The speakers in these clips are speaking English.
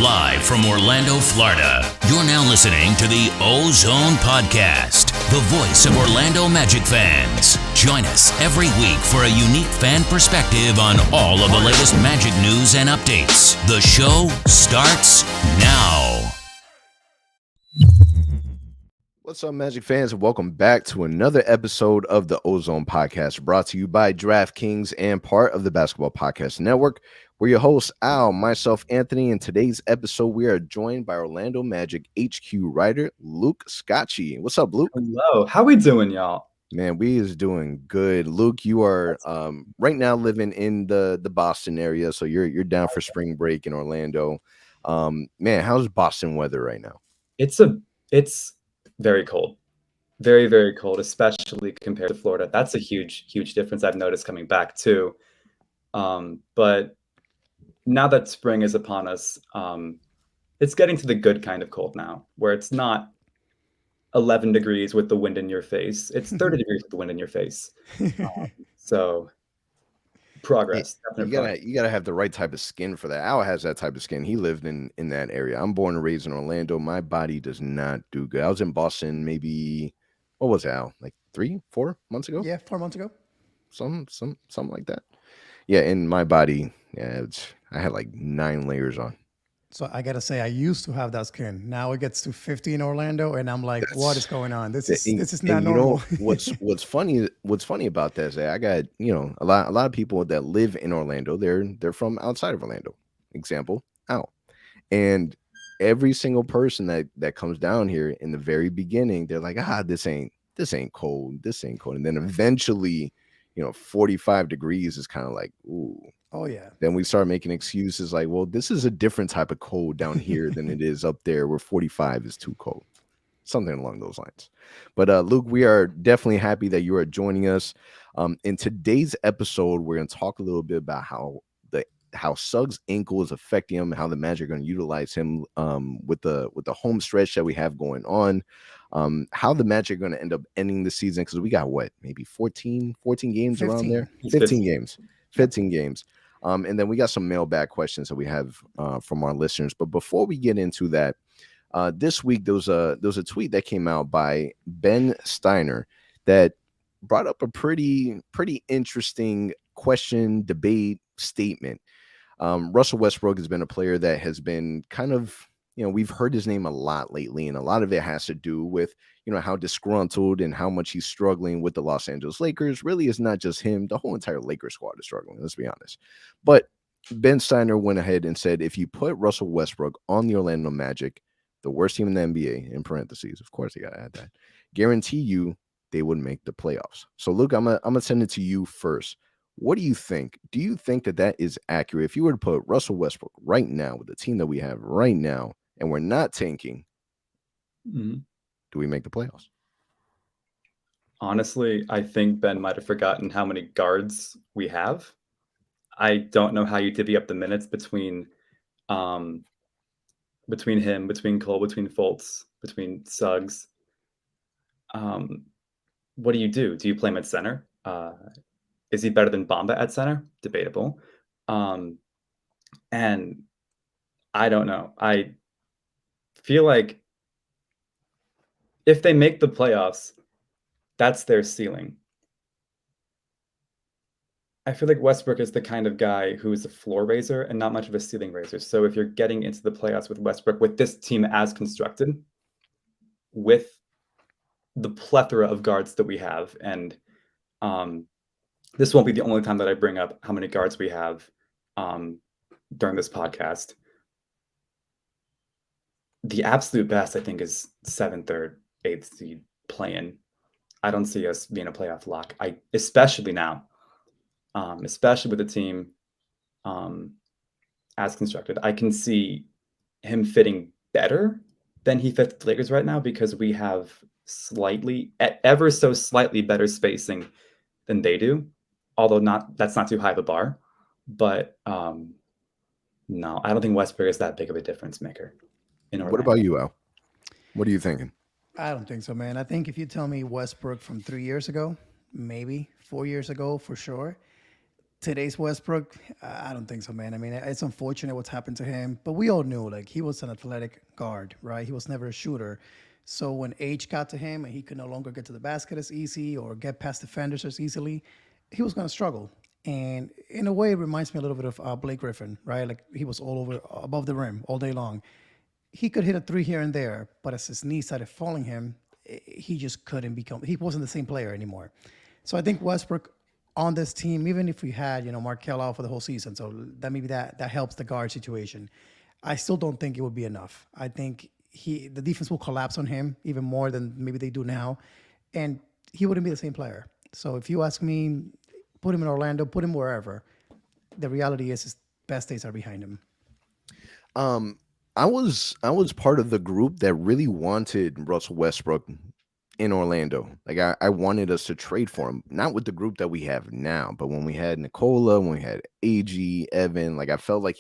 Live from Orlando, Florida, you're now listening to the OZone Podcast, the voice of Orlando Magic fans. Join us every week for a unique fan perspective on all of the latest Magic news and updates. The show starts now. What's up, Magic fans, and welcome back to another episode of the OZone Podcast, brought to you by DraftKings and part of the Basketball Podcast Network. We're your hosts, Al, myself, Anthony. In today's episode, we are joined by Orlando Magic HQ writer Luke Scacchi. What's up, Luke? Hello. How we doing, y'all? Man, we is doing good. Luke, you are right now living in the Boston area, so you're down for spring break in Orlando. Man, how's Boston weather right now? It's very cold. Very, very cold, especially compared to Florida. That's a huge difference I've noticed coming back too. But now that spring is upon us, it's getting to the good kind of cold now, where it's not 11 degrees with the wind in your face. It's 30 degrees with the wind in your face. So progress. You gotta have the right type of skin for that. Al has that type of skin. He lived in that area. I'm born and raised in Orlando. My body does not do good. I was in Boston maybe, what was it, Al? Like 3-4 months ago? Yeah, 4 months ago. Something like that. Yeah, in my body, I had like 9 layers on. So I gotta say, I used to have that skin. Now it gets to 50 in Orlando, and I'm like, what is going on? This is not normal. What's funny about that is that I got a lot of people that live in Orlando. They're from outside of Orlando. Example, Al, and every single person that comes down here in the very beginning, they're like, this ain't cold. This ain't cold, and then eventually, 45 degrees is kind of like, ooh. Oh, yeah. Then we start making excuses like, well, this is a different type of cold down here than it is up there where 45 is too cold. Something along those lines. But Luke, we are definitely happy that you are joining us. In today's episode, we're going to talk a little bit about how Suggs' ankle is affecting him, how the Magic are going to utilize him with the home stretch that we have going on, how the Magic are going to end up ending the season, because we got maybe 14 games 15. Around there? 15 games. 15 games. And then we got some mailbag questions that we have from our listeners. But before we get into that, this week there was a tweet that came out by Ben Steiner that brought up a pretty interesting question, debate, statement. Russell Westbrook has been a player that has been kind of, we've heard his name a lot lately, and a lot of it has to do with, how disgruntled and how much he's struggling with the Los Angeles Lakers. Really, it's not just him. The whole entire Lakers squad is struggling, let's be honest. But Ben Steiner went ahead and said, if you put Russell Westbrook on the Orlando Magic, the worst team in the NBA, in parentheses, of course, you got to add that, guarantee you they would make the playoffs. So, Luke, I'm gonna send it to you first. What do you think? Do you think that is accurate? If you were to put Russell Westbrook right now with the team that we have right now, and we're not tanking, do we make the playoffs? Honestly, I think Ben might have forgotten how many guards we have. I don't know how you divvy up the minutes between him, between Cole, between Fultz, between Suggs. What do you do? Do you play him at center? Is he better than Bamba at center? Debatable. And I don't know. I feel like if they make the playoffs, that's their ceiling. I feel like Westbrook is the kind of guy who is a floor raiser and not much of a ceiling raiser. So if you're getting into the playoffs with Westbrook, with this team as constructed, with the plethora of guards that we have, and this won't be the only time that I bring up how many guards we have during this podcast. The absolute best, I think, is 7th or 8th seed play-in. I don't see us being a playoff lock. Especially now, especially with the team as constructed. I can see him fitting better than he fits the Lakers right now, because we have ever so slightly better spacing than they do. Although that's not too high of a bar. But no, I don't think Westbrook is that big of a difference maker. What about you, Al? What are you thinking? I don't think so, man. I think if you tell me Westbrook from 3 years ago, maybe 4 years ago, for sure, Today's Westbrook, I don't think so, man. I mean, it's unfortunate what's happened to him, but we all knew like he was an athletic guard, right? He was never a shooter. So when age got to him and he could no longer get to the basket as easy or get past defenders as easily, he was going to struggle. And in a way, it reminds me a little bit of Blake Griffin, right? Like he was all over above the rim all day long. He could hit a three here and there, but as his knees started falling him, he just couldn't become. He wasn't the same player anymore. So I think Westbrook on this team, even if we had Markelle out for the whole season, so that maybe that helps the guard situation. I still don't think it would be enough. I think the defense will collapse on him even more than maybe they do now, and he wouldn't be the same player. So if you ask me, put him in Orlando, put him wherever. The reality is his best days are behind him. I was part of the group that really wanted Russell Westbrook in Orlando. Like I wanted us to trade for him, not with the group that we have now, but when we had Nicola, when we had AG, Evan, like I felt like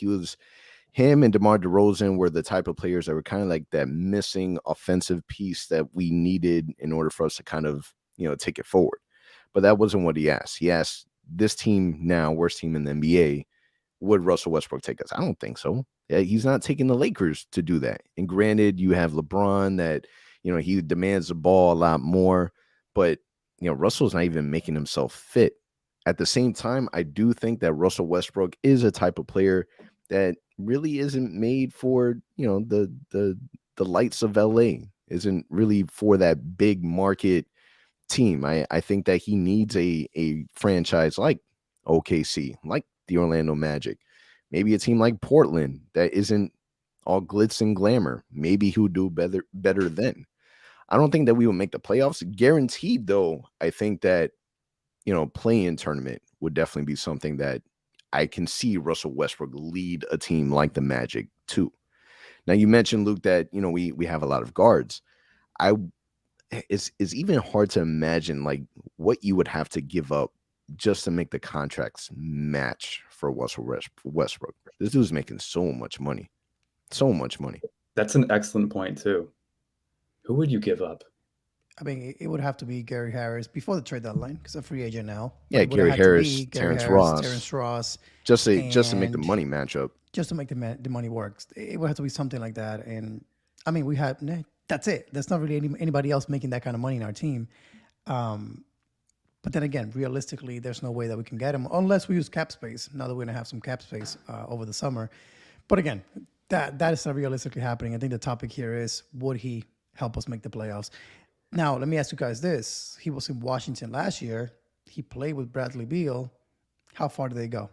him and DeMar DeRozan were the type of players that were kind of like that missing offensive piece that we needed in order for us to kind of, take it forward. But that wasn't what he asked. He asked this team now, worst team in the NBA, would Russell Westbrook take us? I don't think so. Yeah, he's not taking the Lakers to do that. And granted, you have LeBron that, he demands the ball a lot more, but, Russell's not even making himself fit. At the same time, I do think that Russell Westbrook is a type of player that really isn't made for, the lights of LA, isn't really for that big market team. I think that he needs a franchise like OKC, like the Orlando Magic, maybe a team like Portland that isn't all glitz and glamour. Maybe he would do better then. I don't think that we would make the playoffs. Guaranteed, though, I think that, play-in tournament would definitely be something that I can see Russell Westbrook lead a team like the Magic too. Now, you mentioned, Luke, that, we have a lot of guards. It's even hard to imagine like what you would have to give up just to make the contracts match for Westbrook. This dude's making so much money. So much money. That's an excellent point too. Who would you give up? I mean, it would have to be Gary Harris before the trade deadline because a free agent now. Yeah, Gary Harris, Terrence Ross. Just to make the money match up. Just to make the money work. It would have to be something like that. And I mean, that's it. There's not really anybody else making that kind of money in our team. But then again, realistically, there's no way that we can get him unless we use cap space. Now that we're going to have some cap space over the summer. But again, that is not realistically happening. I think the topic here is, would he help us make the playoffs? Now, let me ask you guys this. He was in Washington last year. He played with Bradley Beal. How far did they go?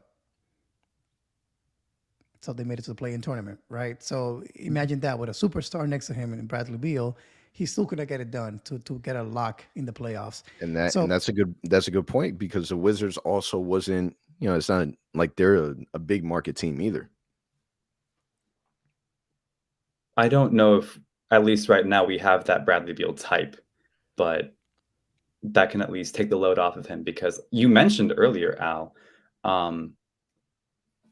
So they made it to the play-in tournament, right? So imagine that with a superstar next to him and Bradley Beal, he still couldn't get it done to get a lock in the playoffs. And that's a good point because the Wizards also wasn't, it's not like they're a big market team either. I don't know if at least right now we have that Bradley Beal type, but that can at least take the load off of him because you mentioned earlier, Al,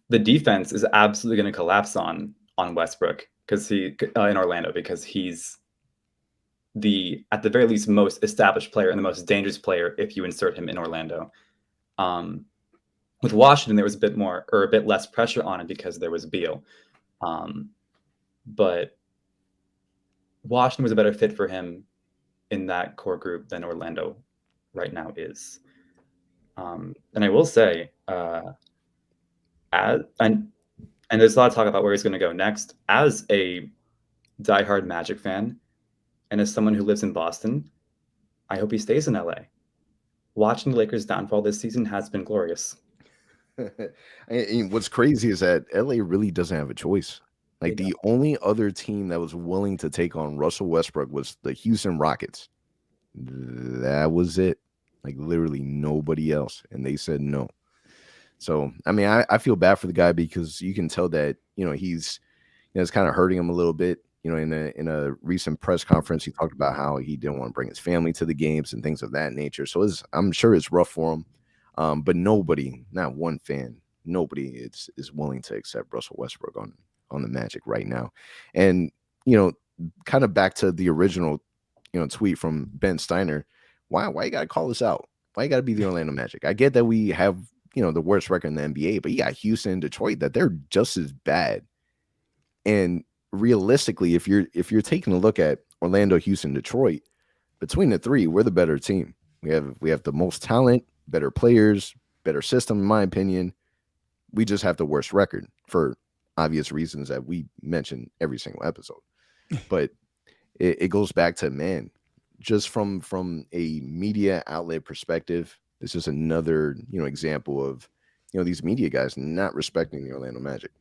the defense is absolutely going to collapse on Westbrook because in Orlando because he's at the very least most established player and the most dangerous player if you insert him in Orlando. With Washington, there was a bit less pressure on him because there was Beal. But Washington was a better fit for him in that core group than Orlando right now is. And I will say, and there's a lot of talk about where he's going to go next. As a diehard Magic fan, and as someone who lives in Boston, I hope he stays in LA. Watching the Lakers' downfall this season has been glorious. And what's crazy is that LA really doesn't have a choice. Like the only other team that was willing to take on Russell Westbrook was the Houston Rockets. That was it. Like literally nobody else. And they said no. So, I mean, I feel bad for the guy because you can tell that, he's, it's kind of hurting him a little bit. In a recent press conference, he talked about how he didn't want to bring his family to the games and things of that nature. So I'm sure it's rough for him. But nobody, not one fan, nobody is willing to accept Russell Westbrook on the Magic right now. And, kind of back to the original, tweet from Ben Steiner, why you got to call us out? Why you got to be the Orlando Magic? I get that we have the worst record in the NBA, but you got Houston and Detroit that they're just as bad. And realistically, if you're taking a look at Orlando, Houston, Detroit, between the three, we're the better team. We have the most talent, better players, better system, in my opinion. We just have the worst record for obvious reasons that we mention every single episode. But it goes back to, man, just from a media outlet perspective, it's just another example of these media guys not respecting the Orlando Magic,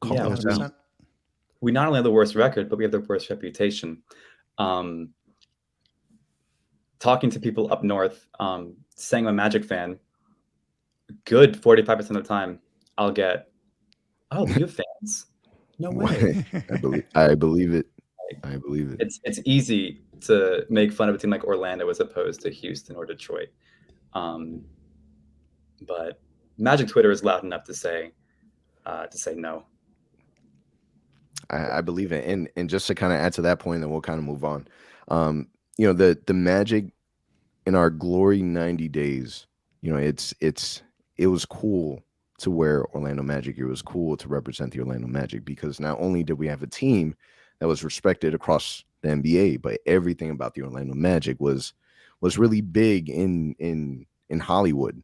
Yeah, calling us out. 100%. we not only have the worst record, but we have the worst reputation. Um, Talking to people up north, saying I'm a Magic fan, good 45% of the time, I'll get, "Oh, you have fans? No way." I believe it. I believe it. It's easy to make fun of a team like Orlando as opposed to Houston or Detroit. Um, but Magic Twitter is loud enough to say no. I believe it. And just to kind of add to that point, then we'll kind of move on. The Magic in our glory 90 days, it was cool to wear Orlando Magic. It was cool to represent the Orlando Magic because not only did we have a team that was respected across the NBA, but everything about the Orlando Magic was really big in Hollywood.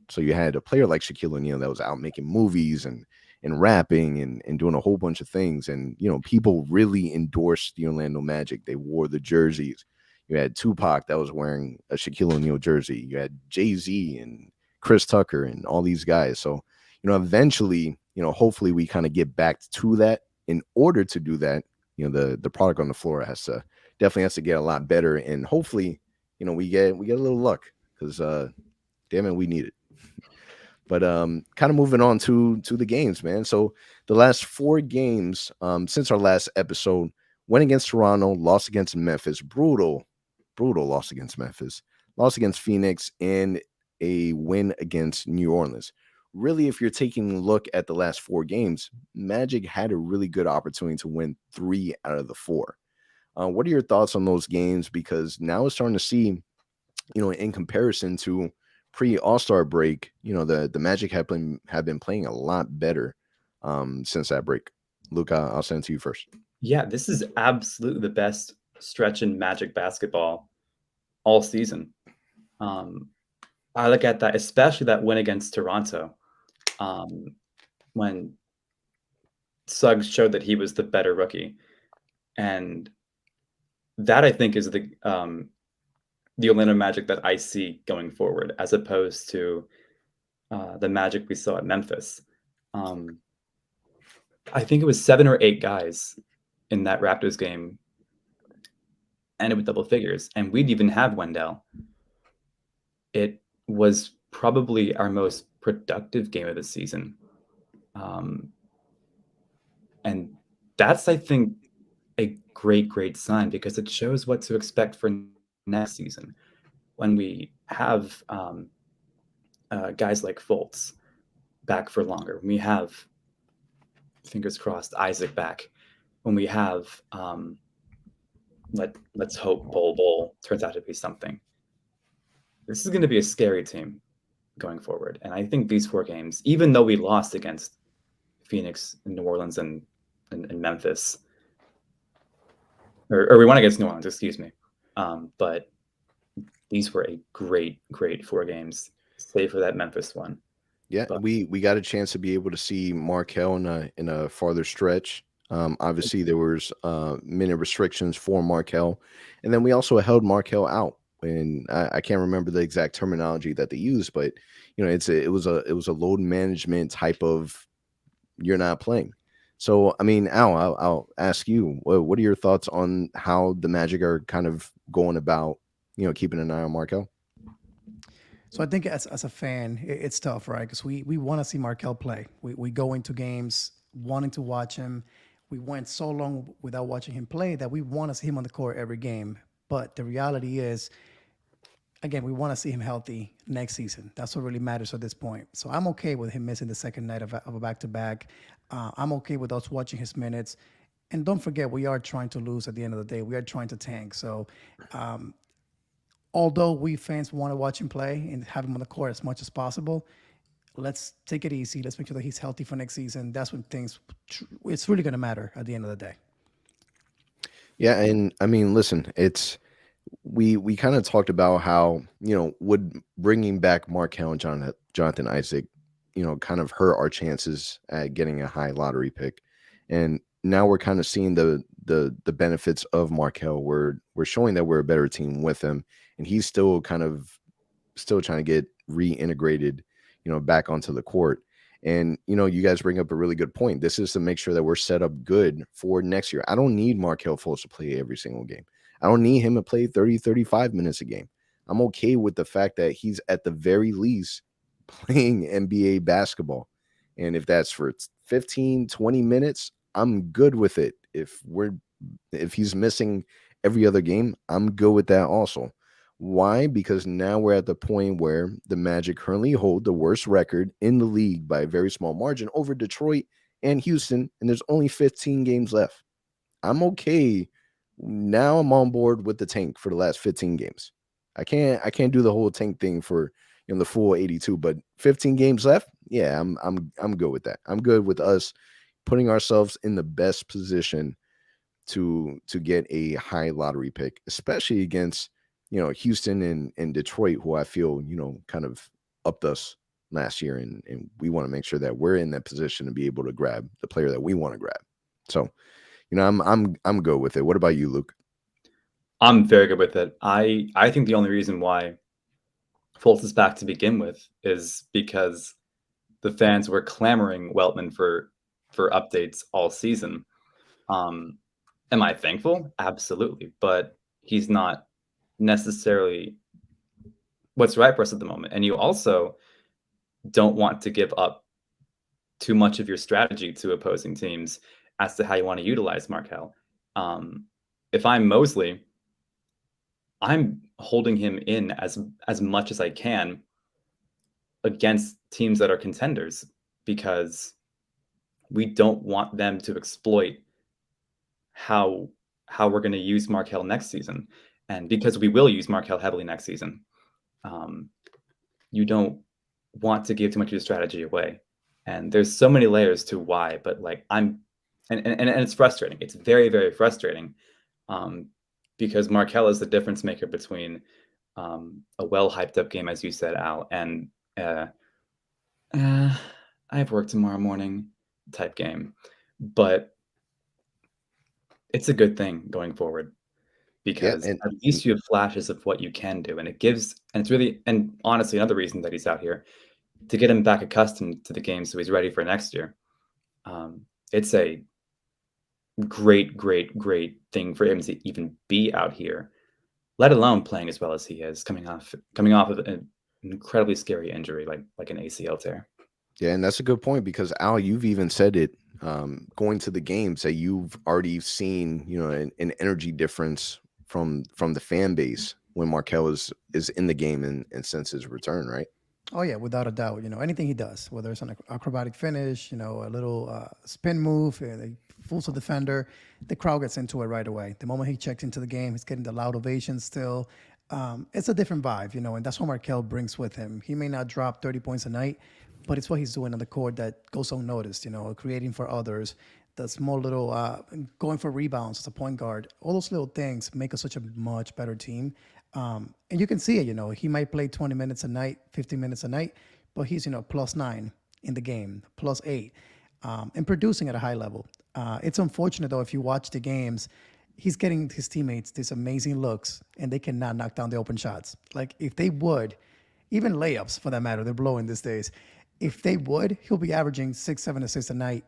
So you had a player like Shaquille O'Neal that was out making movies and rapping and doing a whole bunch of things. And, people really endorsed the Orlando Magic. They wore the jerseys. You had Tupac that was wearing a Shaquille O'Neal jersey. You had Jay-Z and Chris Tucker and all these guys. So, eventually, hopefully we kind of get back to that. In order to do that, the product on the floor definitely has to get a lot better. And hopefully, we get a little luck because damn it, we need it. But kind of moving on to the games, man. So the last 4 games since our last episode, went against Toronto, lost against Memphis, brutal loss against Memphis, lost against Phoenix, and a win against New Orleans. Really, if you're taking a look at the last 4 games, Magic had a really good opportunity to win 3 out of the 4. What are your thoughts on those games? Because now we're starting to see, in comparison to pre-All-Star break, the Magic have been playing a lot better since that break. Luca, I'll send it to you first. Yeah, this is absolutely the best stretch in Magic basketball all season. I look at that, especially that win against Toronto, when Suggs showed that he was the better rookie, and that I think is the Orlando Magic that I see going forward, as opposed to the Magic we saw at Memphis. I think it was 7 or 8 guys in that Raptors game ended with double figures, and we'd even have Wendell. It was probably our most productive game of the season. And that's, I think, a great sign because it shows what to expect for next season when we have guys like Fultz back for longer. When we have, fingers crossed, Isaac back. When we have, let's hope Bol turns out to be something. This is going to be a scary team going forward. And I think these 4 games, even though we lost against Phoenix and New Orleans and Memphis, or we won against New Orleans, excuse me. But these were a great 4 games, save for that Memphis one. Yeah, But we got a chance to be able to see Markelle in a farther stretch. Obviously, there was minute restrictions for Markelle, and then we also held Markelle out. And I can't remember the exact terminology that they used, but it was a load management type of you're not playing. So I mean, Al, I'll ask you, what are your thoughts on how the Magic are kind of going about keeping an eye on Markelle? So I think as a fan, it's tough, right? Because we want to see Markel play. We go into games wanting to watch him. We went so long without watching him play that we want to see him on the court every game. But the reality is, again, we want to see him healthy next season. That's what really matters at this point. So I'm okay with him missing the second night of a back-to-back. I'm okay with us watching his minutes. And don't forget, we are trying to lose at the end of the day. We are trying to tank. So although we fans want to watch him play and have him on the court as much as possible, let's take it easy. Let's make sure that he's healthy for next season. That's when it's really going to matter at the end of the day. Yeah, and I mean, listen, it's we kind of talked about how, would bringing back Markelle and Jonathan Isaac, kind of hurt our chances at getting a high lottery pick. And now we're kind of seeing the benefits of Markelle. We're showing that we're a better team with him, and he's still trying to get reintegrated, back onto the court. And, you guys bring up a really good point. This is to make sure that we're set up good for next year. I don't need Markelle Fultz to play every single game. I don't need him to play 30, 35 minutes a game. I'm okay with the fact that he's at the very least playing NBA basketball. And if that's for 15, 20 minutes, I'm good with it. If he's missing every other game, I'm good with that also. Why? Because now we're at the point where the Magic currently hold the worst record in the league by a very small margin over Detroit and Houston, and there's only 15 games left. I'm okay. Now I'm on board with the tank for the last 15 games. I can't do the whole tank thing for the full 82, but 15 games left. Yeah, I'm good with that. I'm good with us putting ourselves in the best position to get a high lottery pick, especially against Houston and Detroit, who I feel kind of upped us last year, and we want to make sure that we're in that position to be able to grab the player that we want to grab. So, I'm good with it. What about you, Luke? I'm very good with it. I think the only reason why Fultz is back to begin with is because the fans were clamoring Weltman for updates all season. Am I thankful? Absolutely, but he's not necessarily what's right for us at the moment. And you also don't want to give up too much of your strategy to opposing teams as to how you want to utilize Markelle. If I'm Mosley, I'm holding him in as much as I can against teams that are contenders, because we don't want them to exploit how we're going to use Markelle next season. And because we will use Markelle heavily next season, you don't want to give too much of your strategy away. And there's so many layers to why, but like and it's frustrating. It's very, very frustrating, because Markelle is the difference maker between a well hyped up game, as you said, Al, and I have work tomorrow morning type game. But it's a good thing going forward, because and at least you have flashes of what you can do. And it's really, and honestly, another reason that he's out here, to get him back accustomed to the game so he's ready for next year. It's a great, great, great thing for him to even be out here, let alone playing as well as he is, coming off of an incredibly scary injury like an ACL tear. Yeah, and that's a good point, because Al, you've even said it, going to the games, that you've already seen, an energy difference from the fan base when Markelle is in the game and since his return, right? Oh yeah, without a doubt. Anything he does, whether it's an acrobatic finish, a little spin move, he fools a defender, the crowd gets into it right away. The moment he checks into the game, he's getting the loud ovations still. It's a different vibe, and that's what Markelle brings with him. He may not drop 30 points a night, but it's what he's doing on the court that goes unnoticed, creating for others, the small little going for rebounds as a point guard. All those little things make us such a much better team. And you can see it, he might play 20 minutes a night, 15 minutes a night, but he's, +9 in the game, +8, and producing at a high level. It's unfortunate, though, if you watch the games, he's getting his teammates these amazing looks, and they cannot knock down the open shots. Like, if they would, even layups for that matter, they're blowing these days. If they would, he'll be averaging 6, 7 assists a night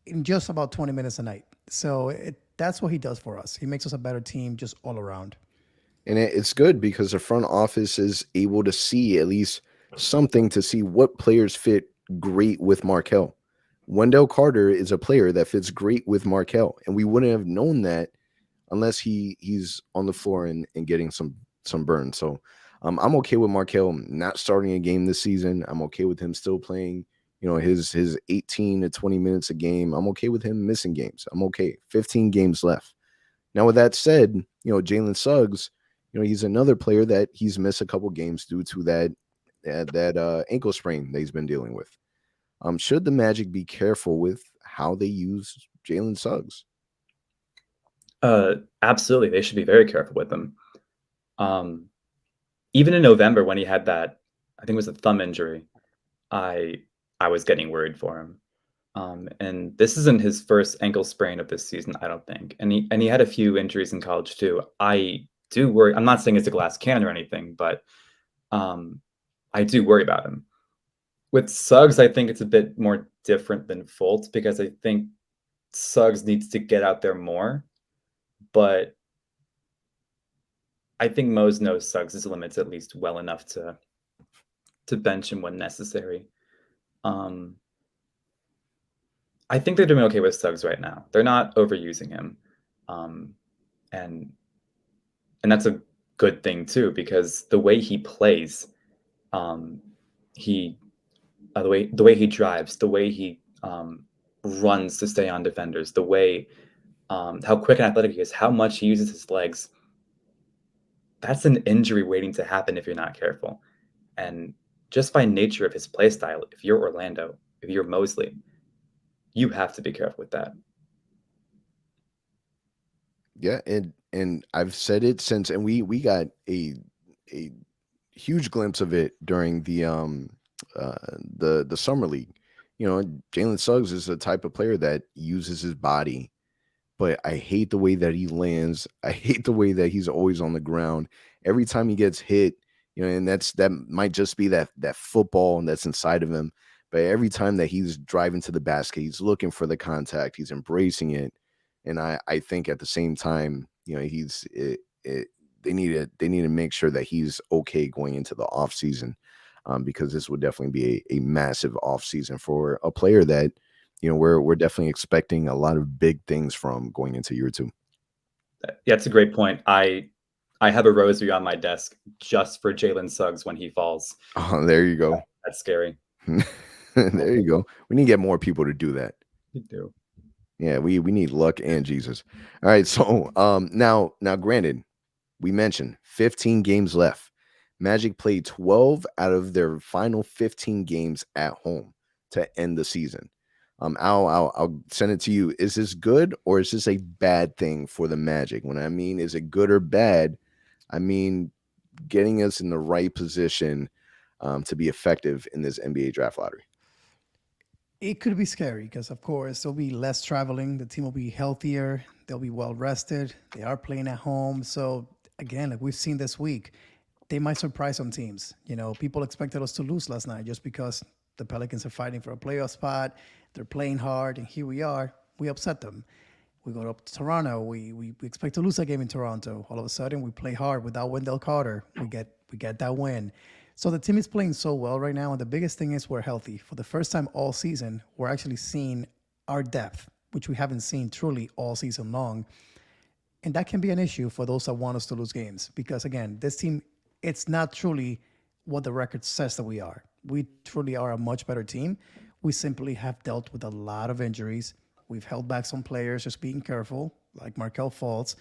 in just about 20 minutes a night. So that's what he does for us. He makes us a better team just all around. And it's good because the front office is able to see at least something, to see what players fit great with Markelle. Wendell Carter is a player that fits great with Markelle, and we wouldn't have known that unless he's on the floor and getting some burn. So I'm okay with Markelle not starting a game this season. I'm okay with him still playing, his 18 to 20 minutes a game. I'm okay with him missing games. I'm okay. 15 games left. Now, with that said, Jalen Suggs, he's another player that he's missed a couple games due to that ankle sprain that he's been dealing with. Should the Magic be careful with how they use Jalen Suggs? Absolutely, they should be very careful with him. Even in November when he had that, I think it was a thumb injury, I I was getting worried for him. And this isn't his first ankle sprain of this season, I don't think. And he had a few injuries in college too. I do worry. I'm not saying it's a glass cannon or anything, but um, I do worry about him. With Suggs, I think it's a bit more different than Fultz because I think Suggs needs to get out there more. But I think Mose knows Suggs' limits at least well enough to bench him when necessary. Um, I think they're doing okay with Suggs right now. They're not overusing him, um, and that's a good thing too because the way he plays, um, he the way he drives, the way he runs to stay on defenders, the way how quick and athletic he is, how much he uses his legs. That's an injury waiting to happen if you're not careful. And just by nature of his play style, if you're Orlando, if you're Mosley, you have to be careful with that. Yeah, and I've said it since, and we got a huge glimpse of it during the summer league. Jalen Suggs is the type of player that uses his body, but I hate the way that he lands. I hate the way that he's always on the ground. Every time he gets hit, and that might just be that football that's inside of him. But every time that he's driving to the basket, he's looking for the contact, he's embracing it. And I think at the same time, they need to make sure that he's okay going into the off season, because this would definitely be a massive off season for a player that we're definitely expecting a lot of big things from going into year 2. Yeah, that's a great point. I have a rosary on my desk just for Jalen Suggs when he falls. Oh, there you go. That's scary. There you go. We need to get more people to do that. You do. Yeah, we need luck and Jesus. All right, so now granted, we mentioned 15 games left. Magic played 12 out of their final 15 games at home to end the season. I'll send it to you. Is this good or is this a bad thing for the Magic? When I mean, is it good or bad? I mean, getting us in the right position to be effective in this NBA draft lottery. It could be scary because, of course, there'll be less traveling. The team will be healthier. They'll be well rested. They are playing at home. So, again, like we've seen this week, they might surprise some teams. People expected us to lose last night just because the Pelicans are fighting for a playoff spot. They're playing hard, and here we are. We upset them. We go up to Toronto. We expect to lose that game in Toronto. All of a sudden, we play hard without Wendell Carter. We get that win. So the team is playing so well right now, and the biggest thing is we're healthy. For the first time all season, we're actually seeing our depth, which we haven't seen truly all season long. And that can be an issue for those that want us to lose games because, again, this team, it's not truly what the record says that we are. We truly are a much better team. We simply have dealt with a lot of injuries. We've held back some players, just being careful, like Markelle Fultz.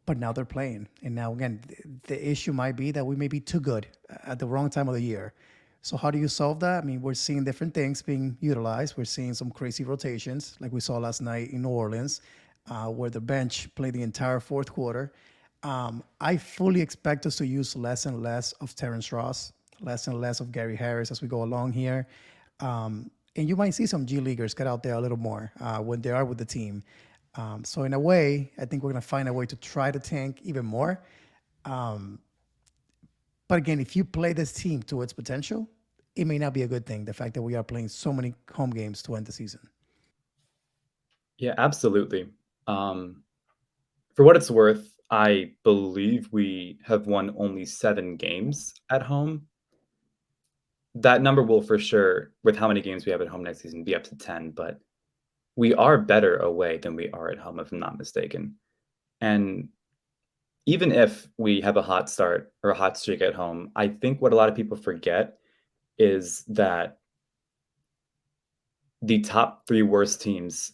But now they're playing. And now, again, the issue might be that we may be too good at the wrong time of the year. So how do you solve that? I mean, we're seeing different things being utilized. We're seeing some crazy rotations, like we saw last night in New Orleans, where the bench played the entire fourth quarter. I fully expect us to use less and less of Terrence Ross, less and less of Gary Harris as we go along here. And you might see some G Leaguers get out there a little more when they are with the team. So in a way, I think we're going to find a way to try to tank even more. But again, if you play this team to its potential, it may not be a good thing, the fact that we are playing so many home games to end the season. Yeah, absolutely. For what it's worth, I believe we have won only 7 games at home. That number will for sure, with how many games we have at home next season, be up to 10, but we are better away than we are at home, if I'm not mistaken. And even if we have a hot start or a hot streak at home, I think what a lot of people forget is that the top 3 worst teams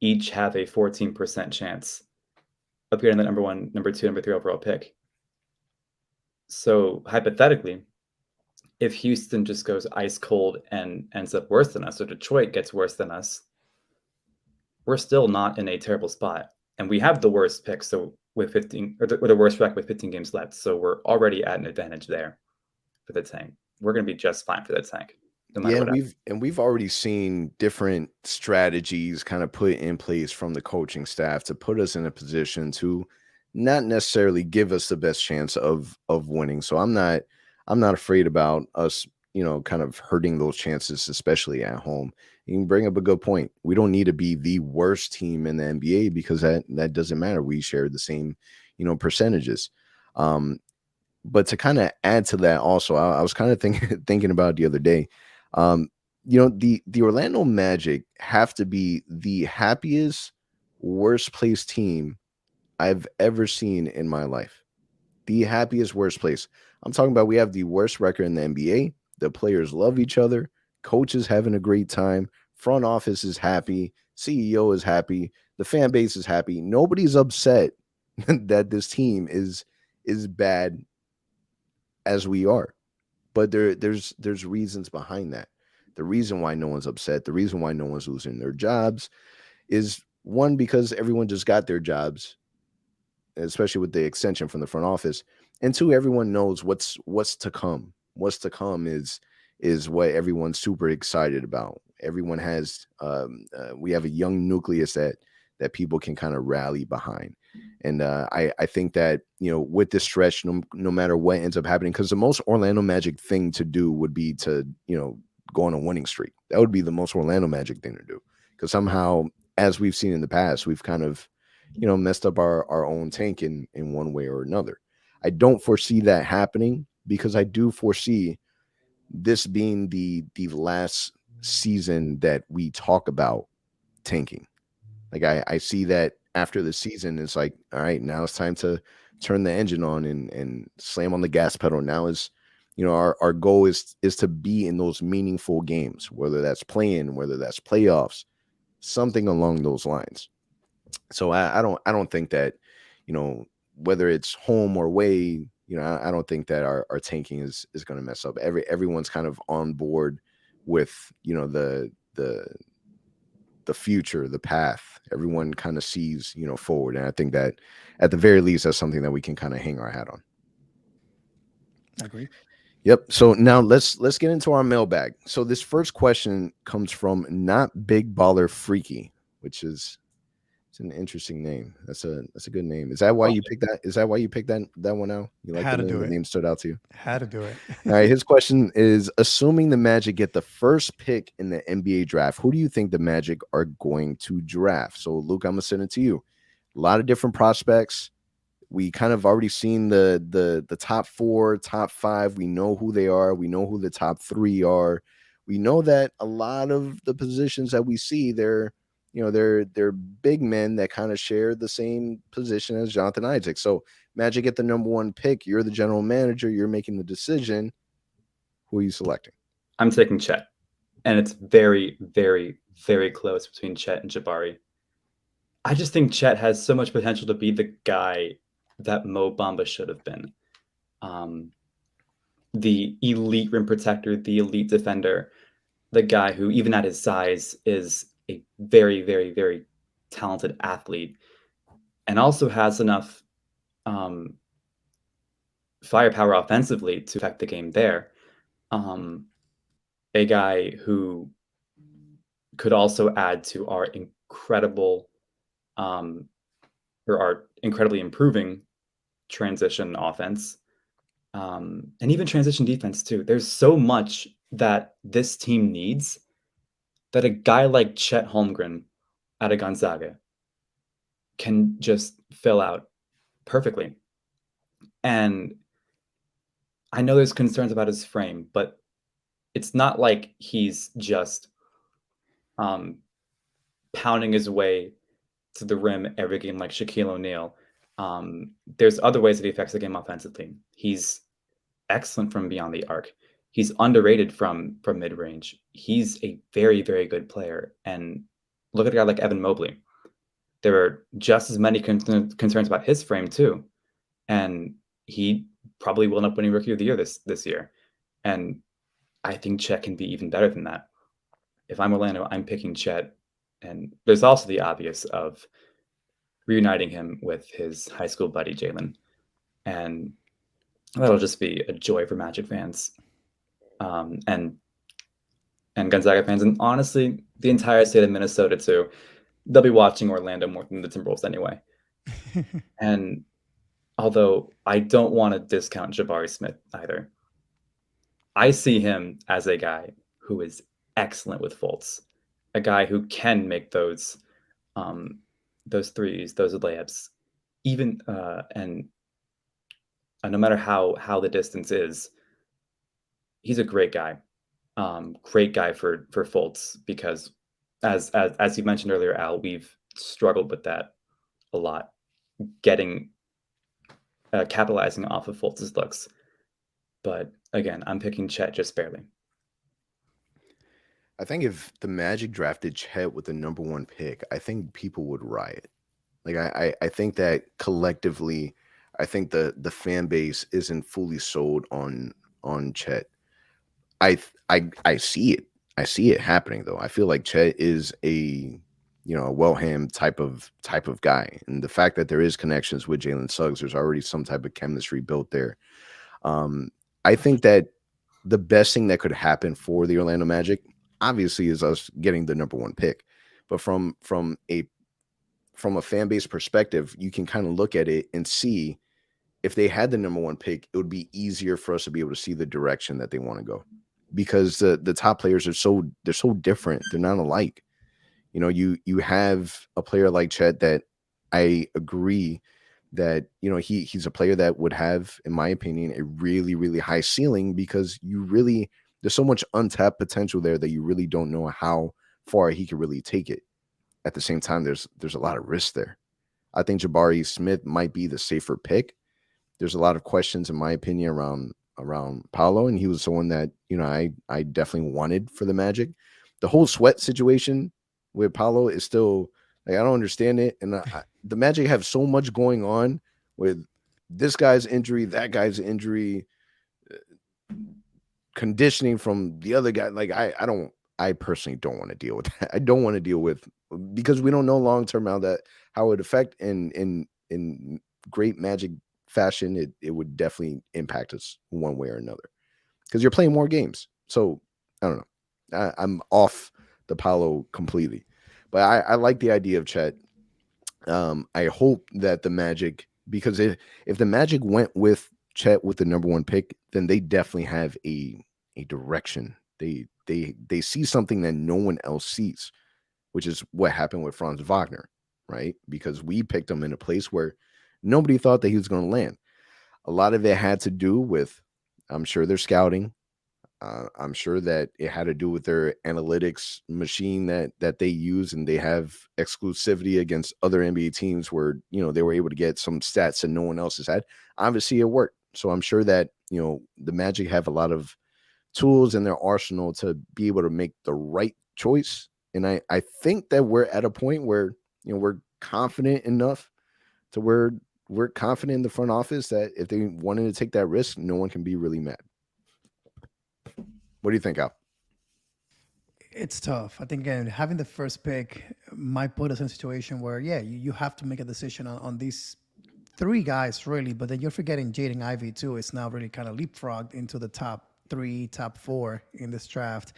each have a 14% chance of getting the number 1, number 2, number 3 overall pick. So hypothetically, if Houston just goes ice cold and ends up worse than us, or Detroit gets worse than us, we're still not in a terrible spot. And we have the worst pick, so with 15 or the worst record with 15 games left. So we're already at an advantage there for the tank. We're going to be just fine for the tank, no matter Yeah, what happens. we've already seen different strategies kind of put in place from the coaching staff to put us in a position to not necessarily give us the best chance of winning. So I'm not afraid about us, kind of hurting those chances, especially at home. You can bring up a good point. We don't need to be the worst team in the NBA because that doesn't matter. We share the same, percentages. But to kind of add to that also, I was kind of thinking about it the other day. Um, the Orlando Magic have to be the happiest, worst place team I've ever seen in my life. The happiest, worst place. I'm talking about we have the worst record in the NBA. The players love each other. Coaches having a great time. Front office is happy. CEO is happy. The fan base is happy. Nobody's upset that this team is bad as we are. But there's reasons behind that. The reason why no one's upset, the reason why no one's losing their jobs is one, because everyone just got their jobs, especially with the extension from the front office. And two, everyone knows what's to come. What's to come is what everyone's super excited about. Everyone has we have a young nucleus that people can kind of rally behind. And I think that, with this stretch, no matter what ends up happening, because the most Orlando Magic thing to do would be to, go on a winning streak. That would be the most Orlando Magic thing to do. Because somehow, as we've seen in the past, we've kind of, messed up our own tank in one way or another. I don't foresee that happening because I do foresee this being the last season that we talk about tanking. Like I see that after the season, it's like, all right, now it's time to turn the engine on and slam on the gas pedal. Now is, our goal is to be in those meaningful games, whether that's playing, whether that's playoffs, something along those lines. So I don't think that, whether it's home or away, I don't think that our tanking is going to mess up. Everyone's kind of on board with, the future, the path. Everyone kind of sees, forward. And I think that at the very least, that's something that we can kind of hang our hat on. I agree. Yep. So now let's get into our mailbag. So this first question comes from Not Big Baller Freaky, which is, it's an interesting name. That's a good name. Is that why you picked that? Is that why you picked that one out? You like Had the to name? do The it. name stood out to you? Had to do it. All right. His question is: assuming the Magic get the first pick in the NBA draft, who do you think the Magic are going to draft? So, Luke, I'm gonna send it to you. A lot of different prospects. We kind of already seen the top 4, top 5. We know who they are. We know who the top 3 are. We know that a lot of the positions that we see, they're big men that kind of share the same position as Jonathan Isaac. So Magic at the number 1 pick. You're the general manager. You're making the decision. Who are you selecting? I'm taking Chet. And it's very, very, very close between Chet and Jabari. I just think Chet has so much potential to be the guy that Mo Bamba should have been. The elite rim protector, the elite defender, the guy who, even at his size, is a very, very, very talented athlete and also has enough firepower offensively to affect the game there. A guy who could also add to our incredible or our incredibly improving transition offense, and even transition defense too. There's so much that this team needs that a guy like Chet Holmgren out of Gonzaga can just fill out perfectly. And I know there's concerns about his frame, but it's not like he's just pounding his way to the rim every game like Shaquille O'Neal. There's other ways that he affects the game offensively. He's excellent from beyond the arc. He's underrated from mid-range. He's a very, very good player. And look at a guy like Evan Mobley. There are just as many concerns about his frame too. And he probably will end up winning Rookie of the Year this year. And I think Chet can be even better than that. If I'm Orlando, I'm picking Chet. And there's also the obvious of reuniting him with his high school buddy, Jalen. And that'll just be a joy for Magic fans. And Gonzaga fans, and honestly, the entire state of Minnesota too. They'll be watching Orlando more than the Timberwolves anyway. And although I don't want to discount Jabari Smith either, I see him as a guy who is excellent with Fultz, a guy who can make those threes, those layups, even and no matter how the distance is, he's a great guy. Great guy for Fultz, because as you mentioned earlier, Al, we've struggled with that a lot, capitalizing off of Fultz's looks. But again, I'm picking Chet just barely. I think if the Magic drafted Chet with the number 1 pick, I think people would riot. Like I think that collectively, I think the fan base isn't fully sold on Chet. I see it. I see it happening though. I feel like Chet is a Wellham type of guy, and the fact that there is connections with Jalen Suggs, there's already some type of chemistry built there. I think that the best thing that could happen for the Orlando Magic, obviously, is us getting the number 1 pick. But from a fan base perspective, you can kind of look at it and see if they had the number 1 pick, it would be easier for us to be able to see the direction that they want to go, because the top players are so different. They're not alike. You have a player like Chet that I agree that he's a player that would have, in my opinion, a really, really high ceiling, because there's so much untapped potential there that you really don't know how far he could really take it. At the same time, there's a lot of risk there. I think Jabari Smith might be the safer pick. There's a lot of questions, in my opinion, around Paolo, and he was someone that I definitely wanted for the Magic. The whole Sweat situation with Paolo is still, like, I don't understand it, and the Magic have so much going on with this guy's injury, that guy's injury, conditioning from the other guy. Like, I personally don't want to deal with that. I don't want to deal with, because we don't know long term how it would affect in great Magic fashion. It would definitely impact us one way or another, because you're playing more games. So I don't know. I'm off the Paolo completely, but I like the idea of Chet. I hope that the Magic, because if the Magic went with Chet with the number 1 pick, then they definitely have a direction. They see something that no one else sees, which is what happened with Franz Wagner, right? Because we picked him in a place where nobody thought that he was going to land. A lot of it had to do with, I'm sure, their scouting. I'm sure that it had to do with their analytics machine that they use, and they have exclusivity against other NBA teams where they were able to get some stats that no one else has had. Obviously, it worked. So I'm sure that the Magic have a lot of tools in their arsenal to be able to make the right choice. And I think that we're at a point where we're confident enough to where we're confident in the front office that if they wanted to take that risk, no one can be really mad. What do you think, Al? It's tough. I think, again, having the first pick might put us in a situation where, yeah, you have to make a decision on these 3 guys, really. But then you're forgetting Jaden Ivey, too. It's now really kind of leapfrogged into the top 3, top 4 in this draft.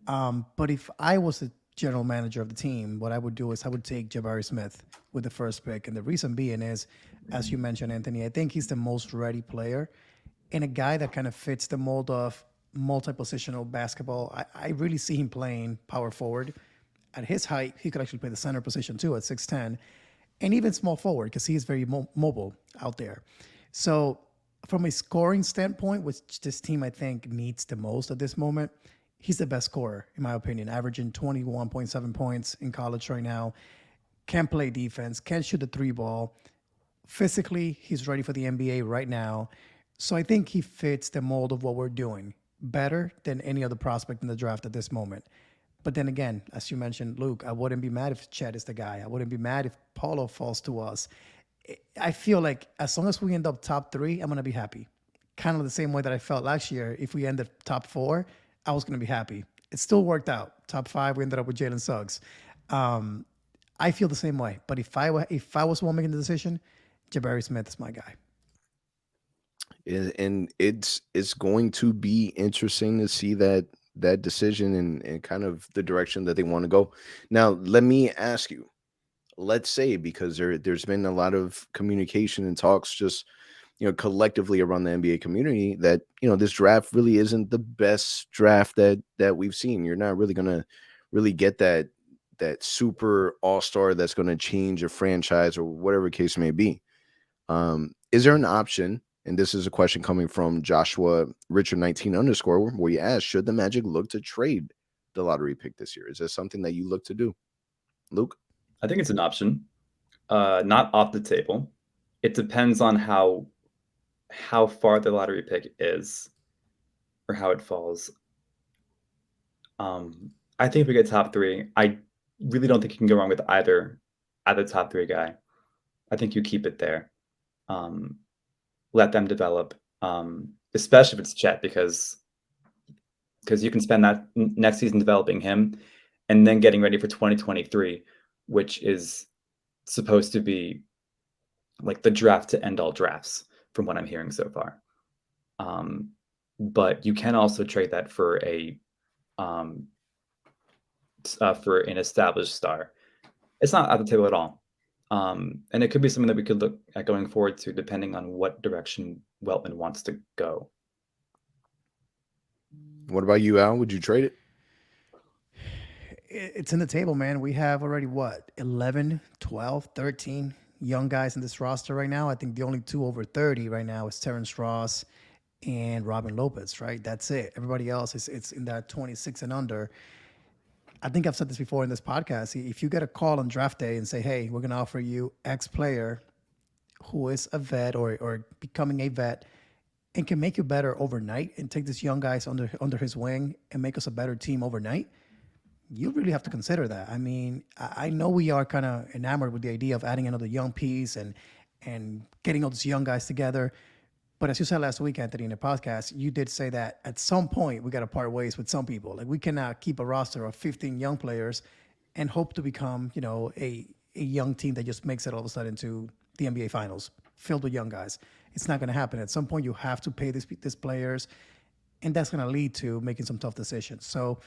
But if I was the general manager of the team, what I would do is I would take Jabari Smith with the first pick. And the reason being is, as you mentioned, Anthony, I think he's the most ready player and a guy that kind of fits the mold of multi-positional basketball. I really see him playing power forward. At his height, he could actually play the center position too at 6'10", and even small forward, because he is very mobile out there. So from a scoring standpoint, which this team I think needs the most at this moment, he's the best scorer, in my opinion, averaging 21.7 points in college right now. Can play defense, can shoot the 3 ball. Physically, he's ready for the NBA right now. So I think he fits the mold of what we're doing better than any other prospect in the draft at this moment. But then again, as you mentioned, Luke, I wouldn't be mad if Chet is the guy. I wouldn't be mad if Paulo falls to us. I feel like as long as we end up top 3, I'm going to be happy, kind of the same way that I felt last year. If we ended top four, I was going to be happy. It still worked out. Top five, we ended up with Jalen Suggs. Um, I feel the same way. But if I was the one making the decision, Jabari Smith is my guy. And it's going to be interesting to see that decision and kind of the direction that they want to go. Now, let me ask you, let's say, because there's been a lot of communication and talks just collectively around the NBA community that this draft really isn't the best draft that we've seen. You're not really gonna really get that super all-star that's going to change a franchise or whatever case may be. Is there an option? And this is a question coming from Joshua Richard 19 _, where he asked, should the Magic look to trade the lottery pick this year? Is that something that you look to do, Luke? I think it's an option, not off the table. It depends on how far the lottery pick is or how it falls. I think if we get top three, I really don't think you can go wrong with either top three guy. I think you keep it there. Let them develop, especially if it's Chet, because you can spend that next season developing him and then getting ready for 2023, which is supposed to be like the draft to end all drafts from what I'm hearing so far. But you can also trade that for for an established star. It's not at the table at all. And it could be something that we could look at going forward to, depending on what direction Weltman wants to go. What about you, Al? Would you trade it? It's in the table, man. We have already, 11, 12, 13 young guys in this roster right now. I think the only two over 30 right now is Terrence Ross and Robin Lopez, right? That's it. Everybody else it's in that 26 and under. I think I've said this before in this podcast. If you get a call on draft day and say, hey, we're going to offer you X player who is a vet or becoming a vet and can make you better overnight and take these young guys under his wing and make us a better team overnight, you really have to consider that. I mean, I know we are kind of enamored with the idea of adding another young piece and getting all these young guys together. But as you said last week, Anthony, in the podcast, you did say that at some point we got to part ways with some people. Like, we cannot keep a roster of 15 young players and hope to become, a young team that just makes it all of a sudden to the NBA Finals filled with young guys. It's not going to happen. At some point, you have to pay these players, and that's going to lead to making some tough decisions. So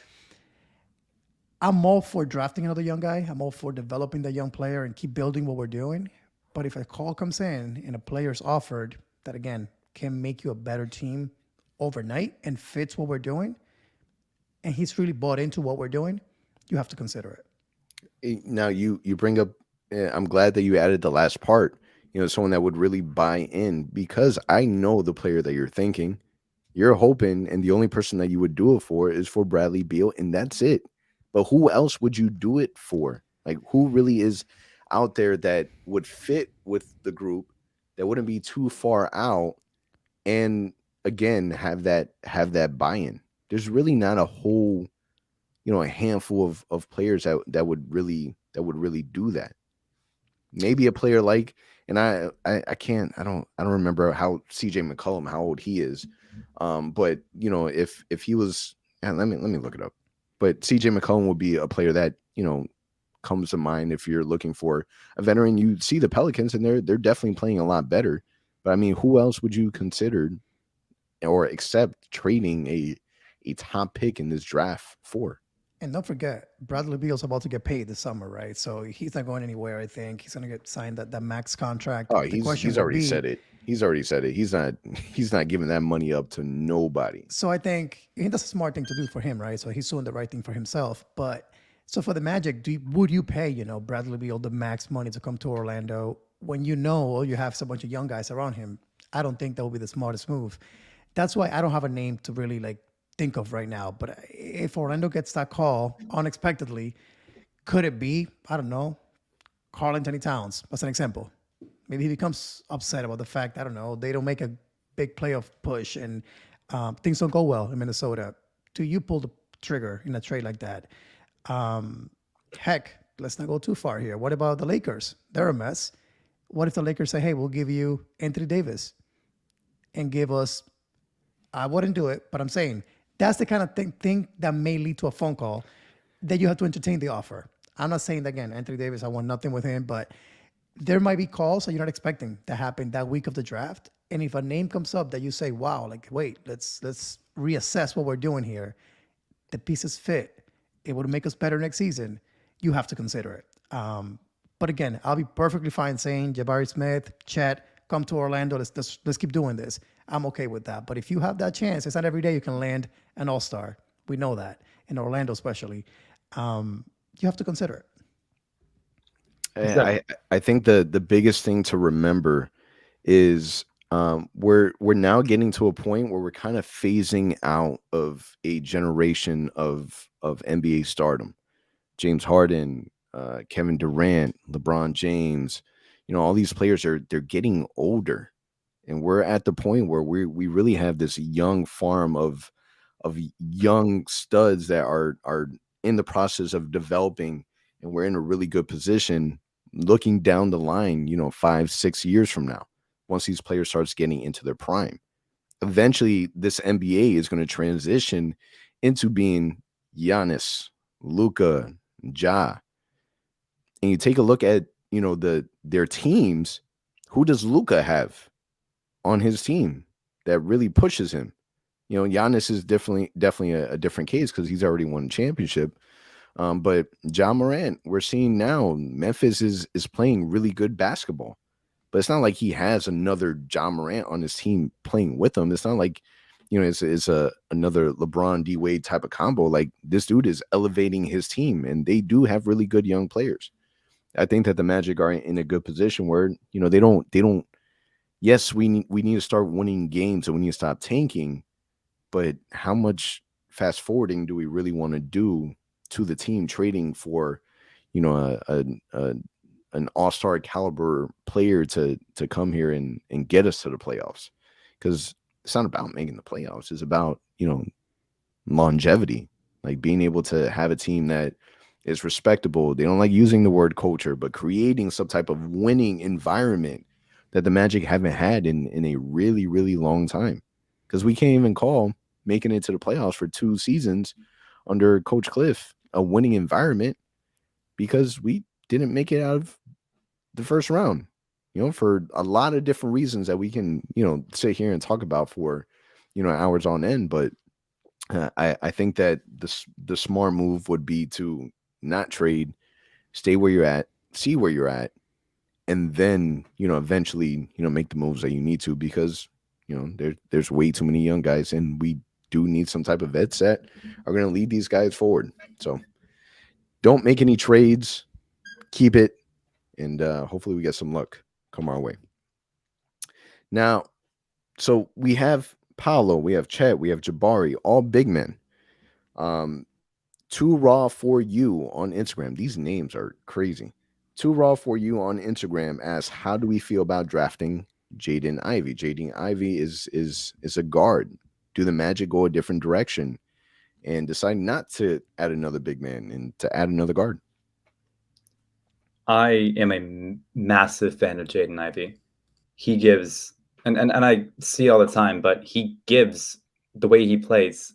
I'm all for drafting another young guy. I'm all for developing the young player and keep building what we're doing. But if a call comes in and a player's offered that, again, can make you a better team overnight and fits what we're doing, and he's really bought into what we're doing, you have to consider it. Now, you bring up, I'm glad that you added the last part, someone that would really buy in, because I know the player that you're thinking. You're hoping, and the only person that you would do it for is for Bradley Beal, and that's it. But who else would you do it for? Like, who really is out there that would fit with the group, that wouldn't be too far out, and again have that buy-in? There's really not a whole, a handful of players that would really do that. Maybe a player like, and I don't remember how CJ McCollum, how old he is, but if he was, and let me look it up. But CJ McCollum would be a player that comes to mind if you're looking for a veteran. You see the Pelicans, and they're definitely playing a lot better. But I mean, who else would you consider or accept trading a top pick in this draft for? And don't forget, Bradley Beal's about to get paid this summer, right? So he's not going anywhere. I think he's going to get signed that max contract. Oh, he's already said it. He's already said it. He's not giving that money up to nobody. So I think that's a smart thing to do for him, right? So he's doing the right thing for himself. But so for the Magic, would you pay, Bradley Beal the max money to come to Orlando when you have a bunch of young guys around him? I don't think that would be the smartest move. That's why I don't have a name to really think of right now. But if Orlando gets that call unexpectedly, could it be, I don't know, Karl Anthony Towns? That's an example. Maybe he becomes upset about the fact, I don't know, they don't make a big playoff push and things don't go well in Minnesota. Do you pull the trigger in a trade like that? Heck, let's not go too far here. What about the Lakers? They're a mess. What if the Lakers say, hey, we'll give you Anthony Davis and give us I wouldn't do it, but I'm saying that's the kind of thing that may lead to a phone call that you have to entertain the offer. I'm not saying that again, Anthony Davis, I want nothing with him, but there might be calls that you're not expecting to happen that week of the draft. And if a name comes up that you say, wow, like, wait, let's reassess what we're doing here. The pieces fit. It would make us better next season. You have to consider it. But again, I'll be perfectly fine saying Jabari Smith, Chet, come to Orlando. Let's keep doing this. I'm okay with that. But if you have that chance, it's not every day you can land an all-star. We know that in Orlando, especially. You have to consider it. I think the biggest thing to remember is we're now getting to a point where we're kind of phasing out of a generation of NBA stardom. James Harden, Kevin Durant, LeBron James, all these players they're getting older, and we're at the point where we really have this young farm of young studs that are in the process of developing, and we're in a really good position looking down the line, 5-6 years from now, once these players starts getting into their prime. Eventually this NBA is going to transition into being Giannis, Luka, Ja. And you take a look at, their teams. Who does Luka have on his team that really pushes him? Giannis is definitely a different case because he's already won a championship. But Ja Morant, we're seeing now Memphis is playing really good basketball. But it's not like he has another Ja Morant on his team playing with him. It's not like, it's another LeBron D Wade type of combo. Like, this dude is elevating his team, and they do have really good young players. I think that the Magic are in a good position where, they don't. Yes, we need to start winning games, and we need to stop tanking. But how much fast forwarding do we really want to do to the team, trading for, an all-star caliber player to come here and get us to the playoffs? Because it's not about making the playoffs. It's about, longevity, like being able to have a team that is respectable. They don't like using the word culture, but creating some type of winning environment that the Magic haven't had in a really, really long time. Because we can't even call making it to the playoffs for 2 seasons under Coach Cliff a winning environment, because we didn't make it out of the first round, for a lot of different reasons that we can, sit here and talk about for, hours on end. But I think that the smart move would be to not trade, stay where you're at, see where you're at, and then, eventually, make the moves that you need to, because, there's way too many young guys, and we do need some type of vets that are going to lead these guys forward. So don't make any trades, keep it, and hopefully we get some luck come our way. Now, so we have Paolo, we have Chet, we have Jabari, all big men. Too Raw for You on Instagram. These names are crazy. Too Raw for You on Instagram asks, how do we feel about drafting Jaden Ivey? Jaden Ivey is a guard. Do the Magic go a different direction and decide not to add another big man and to add another guard? I am a massive fan of Jaden Ivey. He gives, and I see all the time, but he gives, the way he plays,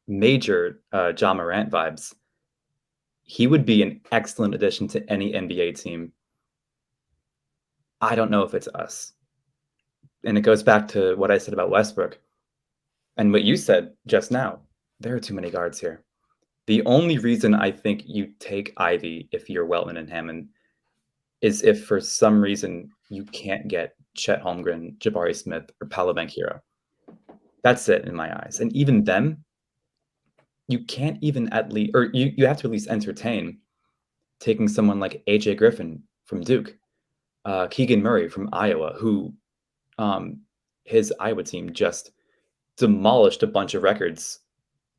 major Ja Morant vibes. He would be an excellent addition to any NBA team. I don't know if it's us. And it goes back to what I said about Westbrook and what you said just now. There are too many guards here. The only reason I think you take Ivey if you're Weltman and Hammond is if for some reason you can't get Chet Holmgren, Jabari Smith, or Paolo Banchero. That's it in my eyes. And even them, you can't even at least, or you have to at least entertain taking someone like AJ Griffin from Duke, Keegan Murray from Iowa, who his Iowa team just demolished a bunch of records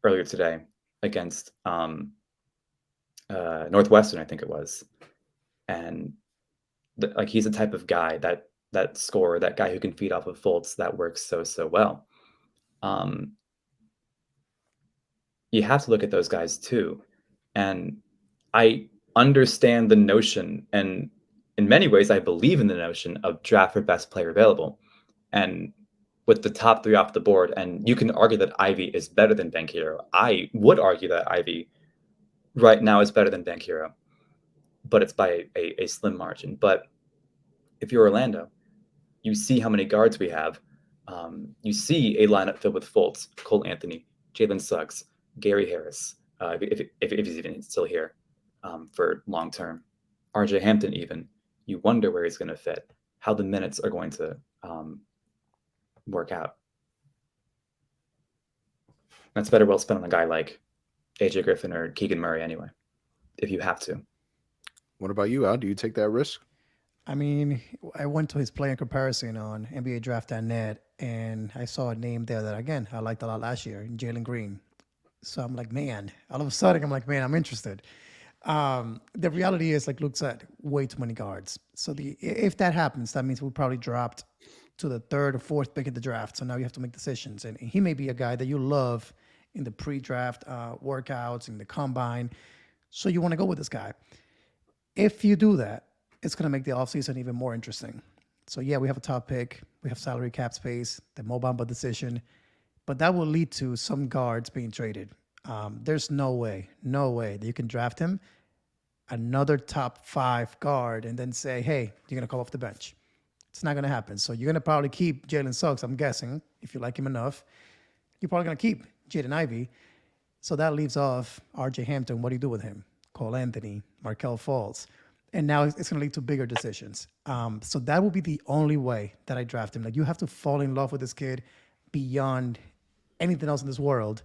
earlier today against Northwestern, I think it was. And like, he's the type of guy that scorer, that guy who can feed off of Fultz, that works so well. You have to look at those guys too. And I understand the notion, and in many ways, I believe in the notion of draft for best player available. And with the top 3 off the board, and you can argue that Ivey is better than Banchero. I would argue that Ivey right now is better than Banchero, but it's by a slim margin. But if you're Orlando, you see how many guards we have. You see a lineup filled with Fultz, Cole Anthony, Jalen Suggs, Gary Harris, if he's even still here for long term. RJ Hampton, even. You wonder where he's going to fit, how the minutes are going to work out. That's better well spent on a guy like AJ Griffin or Keegan Murray anyway, if you have to. What about you, Al? Do you take that risk? I mean, I went to his player comparison on NBA Draft.net, and I saw a name there that, again, I liked a lot last year, Jalen Green. So I'm like, man, all of a sudden, I'm like, man, I'm interested. The reality is, like Luke said, way too many guards. So if that happens, that means we probably dropped to the 3rd or 4th pick in the draft. So now you have to make decisions. And he may be a guy that you love in the pre-draft workouts, in the combine. So you want to go with this guy. If you do that, it's going to make the offseason even more interesting. So, yeah, we have a top pick. We have salary cap space, the Mo Bamba decision. But that will lead to some guards being traded. There's no way that you can draft him, another top 5 guard, and then say, hey, you're going to come off the bench. It's not going to happen. So you're going to probably keep Jalen Suggs, I'm guessing, if you like him enough. You're probably going to keep Jaden Ivey. So that leaves off RJ Hampton. What do you do with him? Cole Anthony, Markelle Fultz. And now it's going to lead to bigger decisions. So that will be the only way that I draft him. Like, you have to fall in love with this kid beyond anything else in this world,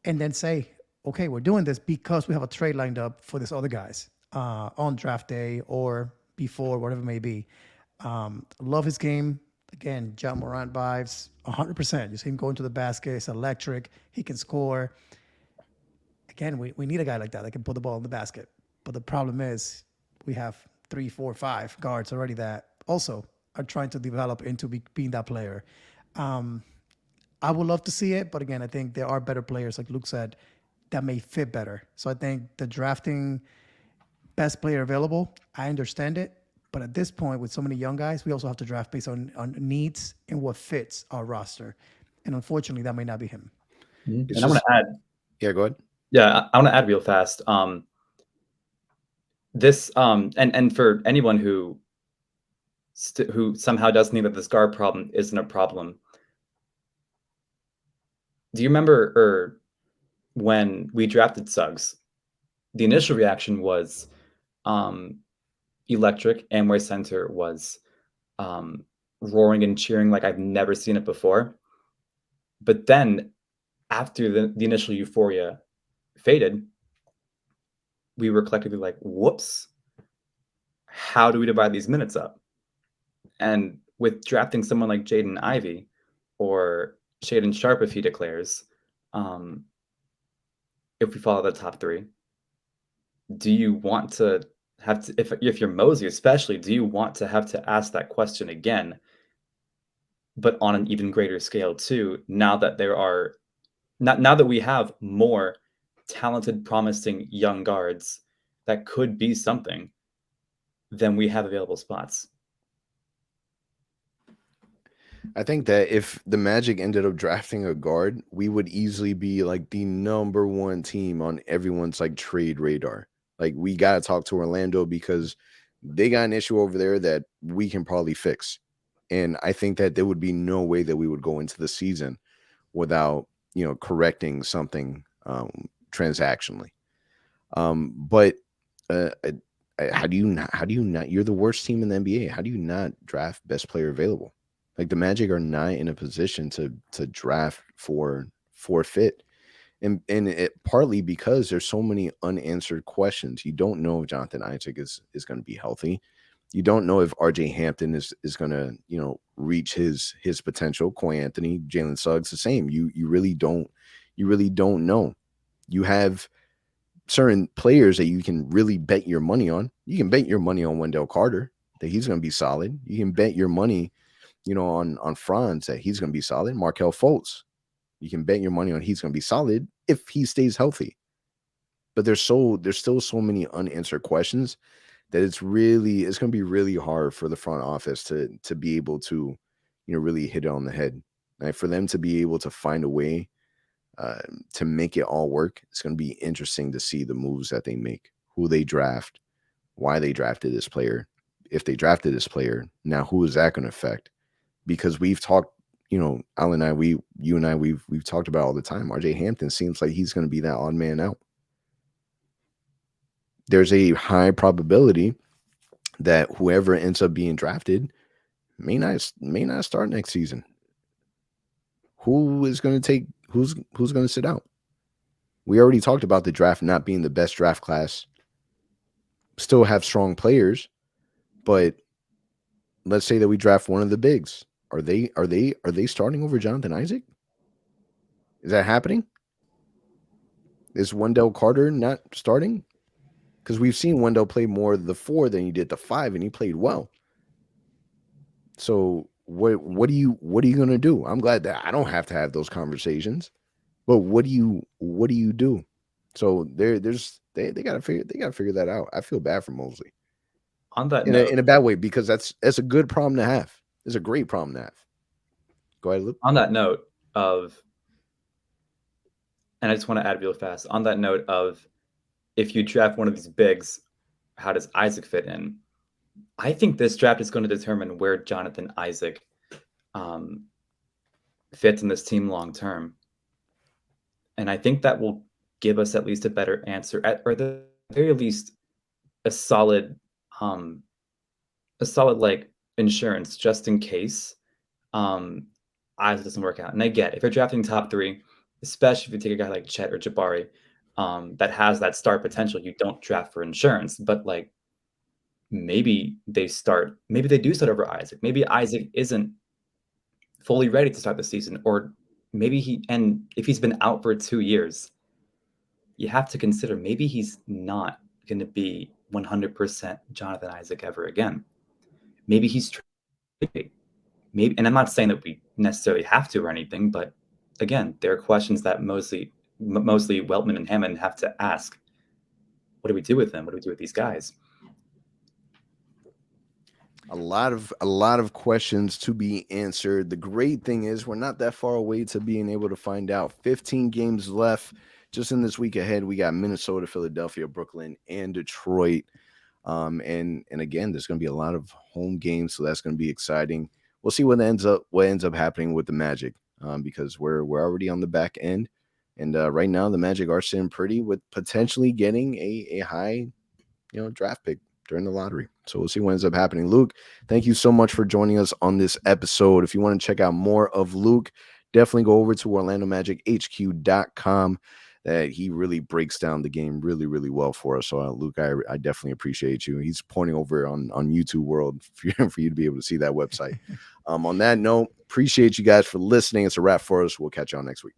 and then say, okay, we're doing this because we have a trade lined up for this other guys on draft day or before, whatever it may be. Love his game. Again, Ja Morant vibes, 100%. You see him going to the basket. It's electric. He can score. Again, we need a guy like that that can put the ball in the basket. But the problem is we have 3, 4, 5 guards already that also are trying to develop into being that player. I would love to see it, but again, I think there are better players, like Luke said, that may fit better. So I think the drafting best player available, I understand it. But at this point, with so many young guys, we also have to draft based on needs and what fits our roster. And unfortunately, that may not be him. And I want to add. Yeah, go ahead. Yeah, I want to add real fast. This and for anyone who somehow doesn't think that this guard problem isn't a problem. Do you remember when we drafted Suggs? The initial reaction was electric. Amway Center was roaring and cheering like I've never seen it before. But then after the initial euphoria faded, we were collectively like, whoops, how do we divide these minutes up? And with drafting someone like Jaden Ivey or Shaedon Sharpe, if he declares, if we follow the top 3, do you want to have to, if you're Mosey especially, do you want to have to ask that question again, but on an even greater scale too, now that we have more talented, promising young guards that could be something than we have available spots? I think that if the Magic ended up drafting a guard, we would easily be like the #1 team on everyone's like trade radar. Like, we got to talk to Orlando because they got an issue over there that we can probably fix. And I think that there would be no way that we would go into the season without, correcting something transactionally. But how do you not, you're the worst team in the NBA. How do you not draft best player available? Like, the Magic are not in a position to draft for fit. And it partly because there's so many unanswered questions. You don't know if Jonathan Isaac is going to be healthy. You don't know if RJ Hampton is going to, reach his potential. Cole Anthony, Jalen Suggs, the same. You really don't know. You have certain players that you can really bet your money on. You can bet your money on Wendell Carter that he's going to be solid. You can bet your money, on Franz that he's going to be solid. Markelle Fultz, you can bet your money on he's going to be solid if he stays healthy. But there's still so many unanswered questions that it's going to be really hard for the front office to be able to, really hit it on the head. Like, for them to be able to find a way to make it all work, it's going to be interesting to see the moves that they make, who they draft, why they drafted this player, if they drafted this player. Now, who is that going to affect? Because we've talked, Al and I, you and I, we've talked about all the time. RJ Hampton seems like he's going to be that odd man out. There's a high probability that whoever ends up being drafted may not start next season. Who's going to sit out? We already talked about the draft not being the best draft class. Still have strong players, but let's say that we draft one of the bigs. Are they starting over Jonathan Isaac? Is that happening? Is Wendell Carter not starting? Because we've seen Wendell play more the 4 than he did the 5, and he played well. So what are you going to do? I'm glad that I don't have to have those conversations. But what do you do? So they got to figure that out. I feel bad for Mosley. On that in note, in a bad way, because that's a good problem to have. It's a great problem to have. Go ahead, Luke. On that note of, and I just want to add real fast, on that note of, if you draft one of these bigs, how does Isaac fit in? I think this draft is going to determine where Jonathan Isaac fits in this team long term. And I think that will give us at least a better answer, or at the very least, a solid like insurance just in case Isaac doesn't work out. And I get, if you're drafting top 3, especially if you take a guy like Chet or Jabari, that has that star potential, you don't draft for insurance. But like, maybe they do start over Isaac. Maybe Isaac isn't fully ready to start the season, or maybe if he's been out for 2 years, you have to consider maybe he's not going to be 100% Jonathan Isaac ever again. Maybe he's traded. Maybe, and I'm not saying that we necessarily have to or anything, but again, there are questions that mostly Weltman and Hammond have to ask. What do we do with them? What do we do with these guys? A lot of questions to be answered. The great thing is we're not that far away to being able to find out. 15 games left just in this week ahead. We got Minnesota, Philadelphia, Brooklyn, and Detroit. And again, there's going to be a lot of home games, so that's going to be exciting. We'll see what ends up happening with the Magic, because we're already on the back end, and right now the Magic are sitting pretty with potentially getting a high, draft pick during the lottery. So we'll see what ends up happening. Luke, thank you so much for joining us on this episode. If you want to check out more of Luke, definitely go over to OrlandoMagicHQ.com. That he really breaks down the game really, really well for us. So Luke, I definitely appreciate you. He's pointing over on YouTube World for you to be able to see that website. On that note, appreciate you guys for listening. It's a wrap for us. We'll catch y'all next week.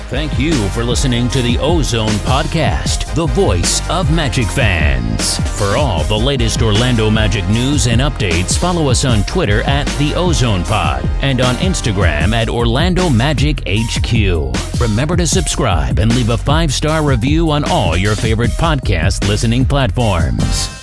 Thank you for listening to the OZone Podcast, the voice of Magic fans. For all the latest Orlando Magic news and updates, follow us on Twitter at the Ozone Pod and on Instagram at Orlando Magic HQ. Remember to subscribe and leave a 5-star review on all your favorite podcast listening platforms.